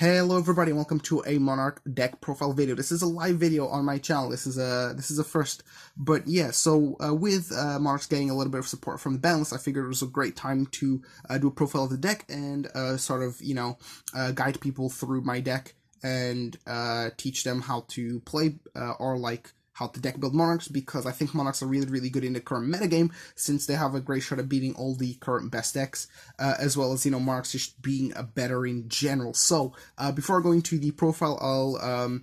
Hello everybody, and welcome to a Monarch deck profile video. This is a live video on my channel. This is a first, but yeah. So with Monarchs getting a little bit of support from the Banlist, I figured it was a great time to do a profile of the deck and sort of guide people through my deck and teach them how to play or like how to deck build Monarchs, because I think Monarchs are really good in the current metagame, since they have a great shot at beating all the current best decks, as well as, Monarchs just being a better in general. So, before going to the profile, I'll,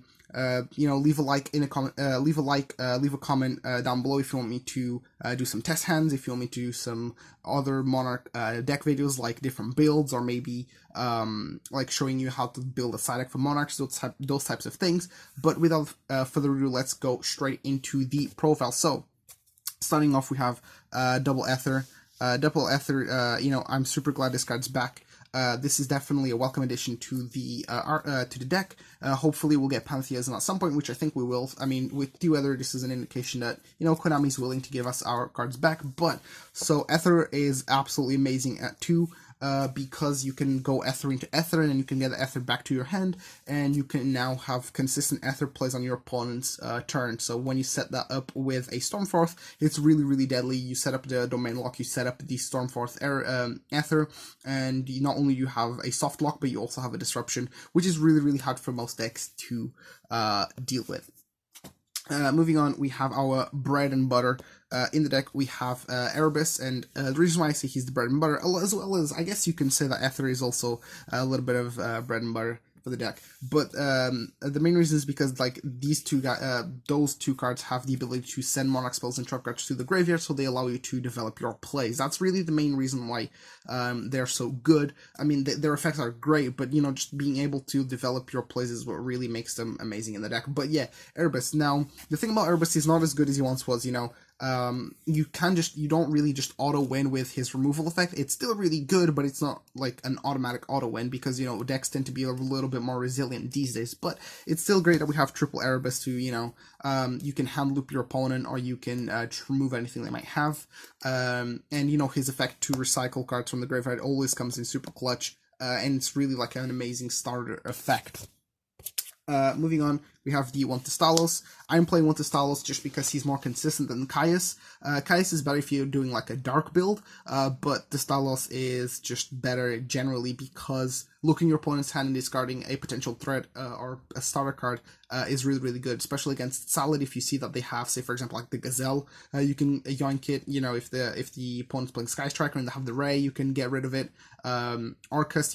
leave a like in a comment, leave a comment down below if you want me to do some test hands, if you want me to do some other Monarch deck videos, like different builds, or maybe like showing you how to build a side deck for Monarchs, those types of things. But without further ado, let's go straight into the profile. So, starting off, we have double Ehther. I'm super glad this card's back. This is definitely a welcome addition to the deck. Hopefully we'll get Pantheism at some point, which I think we will. I mean, with two Ehther, this is an indication that, Konami's willing to give us our cards back. But, so Ehther is absolutely amazing at 2. Because you can go Ehther into Ehther, and then you can get the Ehther back to your hand, and you can now have consistent Ehther plays on your opponent's turn. So when you set that up with a Stormforth, it's really deadly. You set up the domain lock, you set up the Stormforth Ehther, and not only you have a soft lock, but you also have a disruption, which is really hard for most decks to deal with. Moving on, we have our bread and butter. In the deck, we have Erebus, and the reason why I say he's the bread and butter, as well as, I guess you can say that Ehther is also a little bit of bread and butter for the deck. But the main reason is because, like, these two those two cards have the ability to send Monarch spells and trap cards to the graveyard, so they allow you to develop your plays. That's really the main reason why they're so good. I mean, their effects are great, but, just being able to develop your plays is what really makes them amazing in the deck. But yeah, Erebus. Now, the thing about Erebus, he's not as good as he once was, you don't really just auto win with his removal effect. It's still really good, but it's not like an automatic auto win, because decks tend to be a little bit more resilient these days. But it's still great that we have triple Erebus to you can hand loop your opponent, or you can just remove anything they might have, and his effect to recycle cards from the graveyard always comes in super clutch, and it's really like an amazing starter effect. Moving on, we have the Talos. I'm playing Talos just because he's more consistent than Caius. Caius is better if you're doing like a dark build, but Talos is just better generally because looking your opponent's hand and discarding a potential threat or a starter card is really good, especially against Salad. If you see that they have, say for example, like the Gazelle, you can yoink it. If the opponent's playing Sky Striker and they have the Ray, you can get rid of it. Arcus,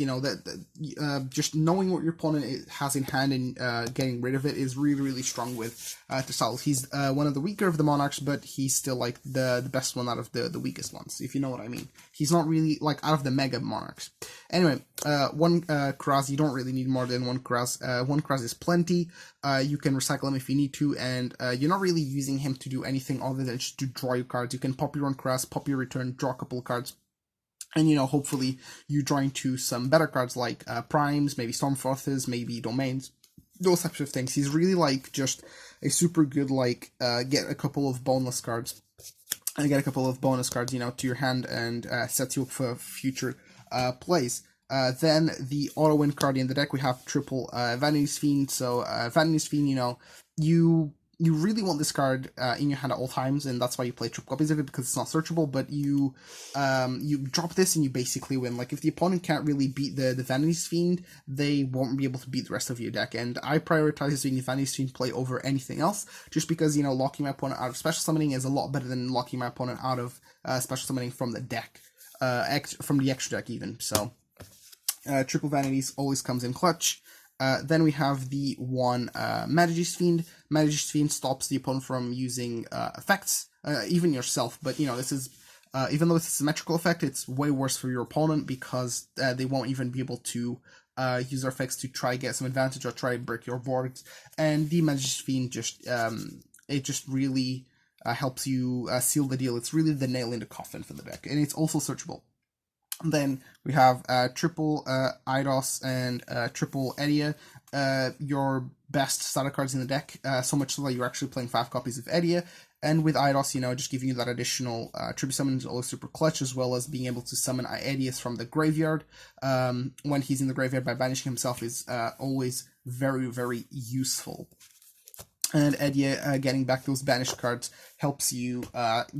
just knowing what your opponent has in hand and getting rid of it is really strong with Talos. He's one of the weaker of the Monarchs, but he's still like the best one out of the weakest ones, if you know what I mean. He's not really like out of the mega Monarchs. Anyway, one Kraz, you don't really need more than one Kraz. One Kraz is plenty. You can recycle him if you need to, and you're not really using him to do anything other than just to draw your cards. You can pop your one Kraz, pop your return, draw a couple of cards, and hopefully you draw into some better cards like Primes, maybe Stormforces, maybe Domains, those types of things. He's really like just a super good get a couple of boneless cards and get a couple of bonus cards, to your hand, and sets you up for future plays. Then the auto win card in the deck, we have triple Vanish Fiend. So Vanish Fiend, you really want this card in your hand at all times, and that's why you play triple copies of it, because it's not searchable. But you drop this and you basically win. Like, if the opponent can't really beat the Vanish Fiend, they won't be able to beat the rest of your deck. And I prioritize doing the Vanish Fiend play over anything else, just because locking my opponent out of special summoning is a lot better than locking my opponent out of special summoning from the deck, from the extra deck even. So triple Vanities always comes in clutch. Then we have the one Magic's Fiend. Magic's Fiend stops the opponent from using effects, even yourself. But this is even though it's a symmetrical effect, it's way worse for your opponent, because they won't even be able to use their effects to try get some advantage or try and break your boards. And the Magic's Fiend just really helps you seal the deal. It's really the nail in the coffin for the deck, and it's also searchable. Then we have triple Eidos and triple Ehther, your best starter cards in the deck, so much so that you're actually playing 5 copies of Ehther, And with Eidos, just giving you that additional tribute summon is always super clutch, as well as being able to summon Ehther from the graveyard when he's in the graveyard by banishing himself is always very, very useful. And Ehther, getting back those banished cards helps you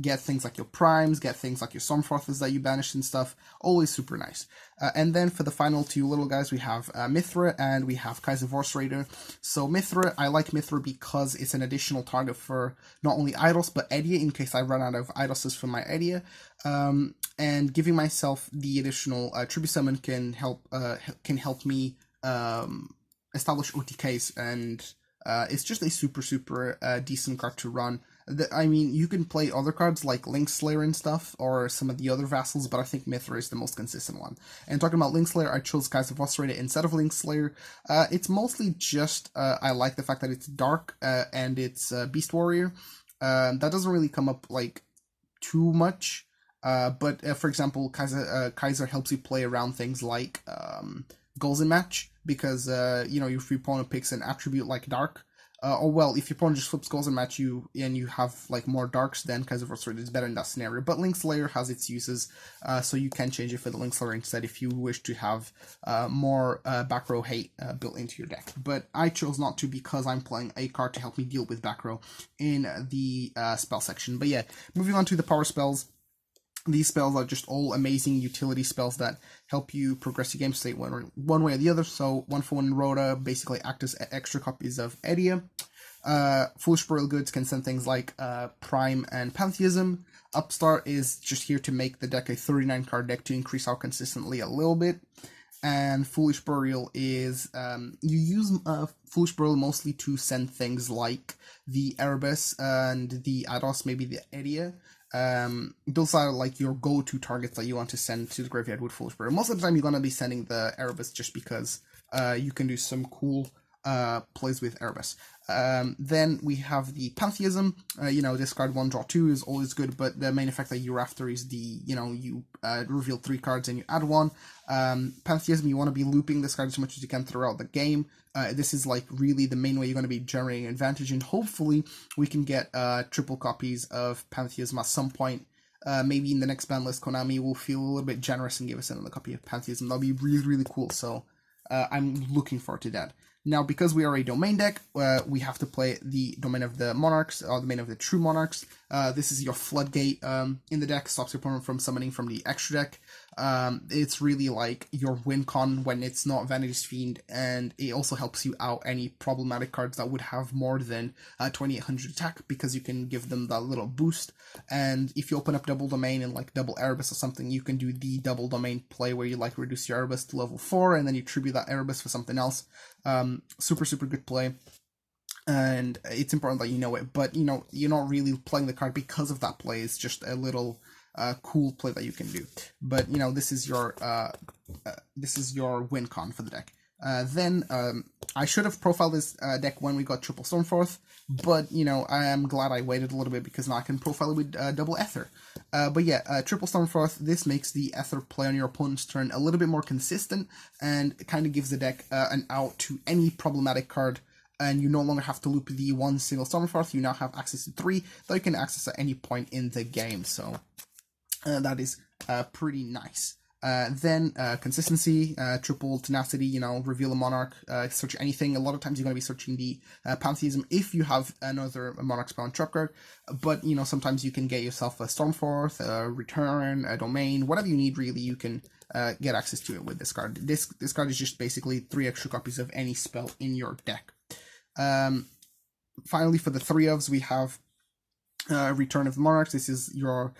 get things like your primes, get things like your Stormfroths that you banished and stuff. Always super nice. And then for the final two little guys, we have Mithra and we have Kaiser Raider. So Mithra, I like Mithra because it's an additional target for not only Eidos, but Ehther in case I run out of Eidoses for my Ehther. And giving myself the additional tribute summon can help me establish OTKs, and it's just a super decent card to run. I mean, you can play other cards like Link Slayer and stuff, or some of the other vassals, but I think Mithra is the most consistent one. And talking about Link Slayer, I chose Kaiser Raider instead of Link Slayer. It's mostly just, I like the fact that it's dark, and it's Beast Warrior. That doesn't really come up, like, too much. But for example, Kaiser helps you play around things like goals in match, because if your opponent picks an attribute like dark, or well, if your opponent just flips goals in match, you have like more darks, then Kaiser Raider is better in that scenario. But Link Slayer has its uses, so you can change it for the Link Slayer instead if you wish to have more back row hate built into your deck. But I chose not to because I'm playing a card to help me deal with back row in the spell section. But yeah, moving on to the power spells. These spells are just all amazing utility spells that help you progress your game state one way or the other. So 1-for-1 Rhoda basically act as extra copies of Ehther. Foolish Burial Goods can send things like Prime and Pantheism. Upstart is just here to make the deck a 39 card deck to increase out consistently a little bit. And Foolish Burial is, you use Foolish Burial mostly to send things like the Erebus and the Eidos, maybe the Ehther. Those are like your go-to targets that you want to send to the graveyard with Foolish Burial. Most of the time you're going to be sending the Erebus just because you can do some cool plays with Erebus. Then we have the Pantheism. Discard 1, draw 2 is always good, but the main effect that you're after is the, you reveal 3 cards and you add 1. Pantheism, you want to be looping this card as much as you can throughout the game. This is like really the main way you're going to be generating advantage, and hopefully we can get triple copies of Pantheism at some point. Maybe in the next ban list, Konami will feel a little bit generous and give us another copy of Pantheism. That'll be really cool, so I'm looking forward to that. Now, because we are a domain deck, we have to play the domain of the Monarchs, or the domain of the true Monarchs. This is your floodgate in the deck, stops your opponent from summoning from the extra deck. It's really like your win con when it's not Vanish Fiend, and it also helps you out any problematic cards that would have more than 2800 attack, because you can give them that little boost. And if you open up double domain and like double Erebus or something, you can do the double domain play where you like reduce your Erebus to level 4 and then you tribute that Erebus for something else. Super good play, and it's important that you know it, but you're not really playing the card because of that play. It's just a little cool play that you can do. But this is your win con for the deck. Then I should have profiled this deck when we got triple Stormforth, but I am glad I waited a little bit because now I can profile it with double Ehther. But yeah, triple Stormforth, this makes the Ehther play on your opponent's turn a little bit more consistent, and it kind of gives the deck an out to any problematic card, and you no longer have to loop the one single Stormforth. You now have access to 3 that you can access at any point in the game, so that is pretty nice. Then consistency, triple tenacity, reveal a Monarch, search anything. A lot of times you're going to be searching the Pantheism if you have another Monarch spell on trap card, but sometimes you can get yourself a Stormforth, a Return, a Domain, whatever you need really, you can get access to it with this card. This card is just basically 3 extra copies of any spell in your deck. Finally, for the 3-ofs, we have Return of the Monarchs. This is your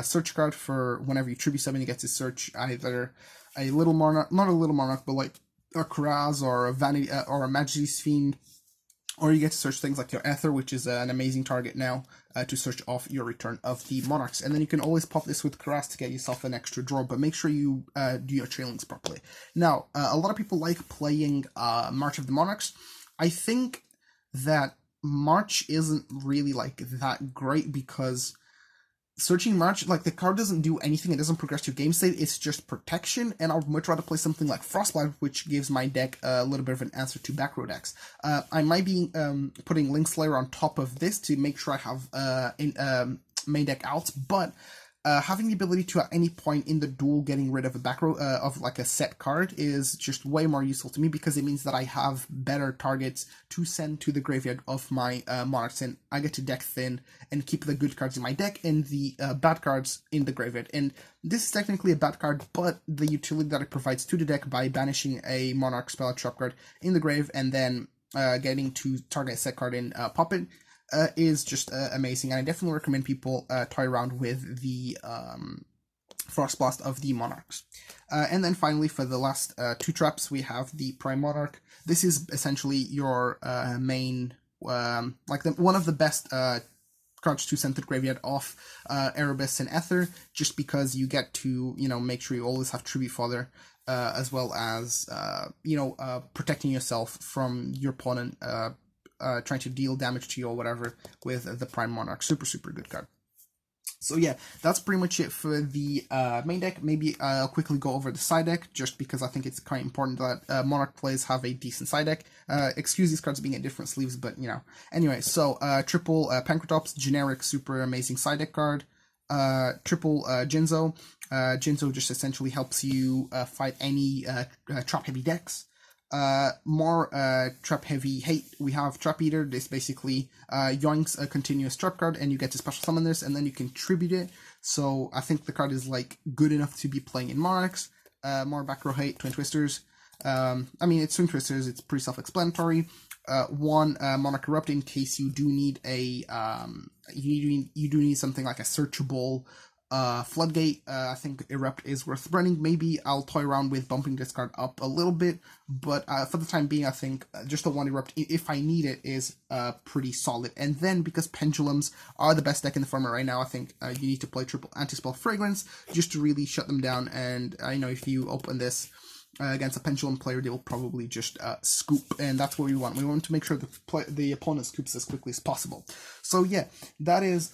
search card for whenever you tribute summon, you get to search either a little Monarch, not a little Monarch, but like a Kraz or a Vanish or a Majesty's Fiend, or you get to search things like your Ehther, which is an amazing target now to search off your Return of the Monarchs. And then you can always pop this with Kraz to get yourself an extra draw, but make sure you do your trailings properly. Now, a lot of people like playing March of the Monarchs. I think that March isn't really like that great because Searching March, like, the card doesn't do anything, it doesn't progress your game state, it's just protection, and I would much rather play something like Frostblight, which gives my deck a little bit of an answer to back row decks. I might be putting Link Slayer on top of this to make sure I have main deck out, but having the ability to, at any point in the duel, getting rid of a back row of like a set card is just way more useful to me, because it means that I have better targets to send to the graveyard of my Monarchs, and I get to deck thin and keep the good cards in my deck and the bad cards in the graveyard. And this is technically a bad card, but the utility that it provides to the deck by banishing a Monarch spell trap card in the grave and then getting to target a set card in Puppet is just amazing, and I definitely recommend people toy around with the Frostblast of the Monarchs. And then finally, for the last two traps, we have the Prime Monarch. This is essentially your main, one of the best cards to send to the graveyard of Erebus and Ehther, just because you get to, make sure you always have Tribute Fodder, as well as, protecting yourself from your opponent trying to deal damage to you or whatever with the Prime Monarch. Super, super good card. So yeah, that's pretty much it for the main deck. Maybe I'll quickly go over the side deck, just because I think it's quite important that Monarch players have a decent side deck. Excuse these cards being in different sleeves, but Anyway, so triple Pancratops, generic, super amazing side deck card. Triple Jinzo. Jinzo just essentially helps you fight any trap-heavy decks. More trap heavy hate, we have Trap Eater. This basically yoinks a continuous trap card and you get to special summon this and then you can tribute it. So I think the card is good enough to be playing in Monarchs. More back row hate, Twin Twisters. It's Twin Twisters, it's pretty self-explanatory. One Monarch Erupt, in case you do need a you do need something like a searchable Floodgate. I think Erupt is worth running. Maybe I'll toy around with bumping this card up a little bit, but for the time being, I think just the one Erupt, if I need it, is pretty solid. And then, because Pendulums are the best deck in the format right now, I think you need to play triple Anti-Spell Fragrance just to really shut them down. And if you open this against a Pendulum player, they will probably just scoop, and that's what we want. We want to make sure the opponent scoops as quickly as possible. So yeah, that is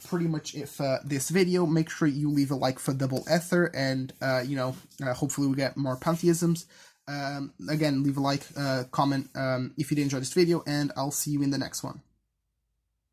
pretty much it for this video. Make sure you leave a like for Double Ehther, and hopefully we get more Pantheisms. Again, leave a like, comment if you did enjoy this video, and I'll see you in the next one.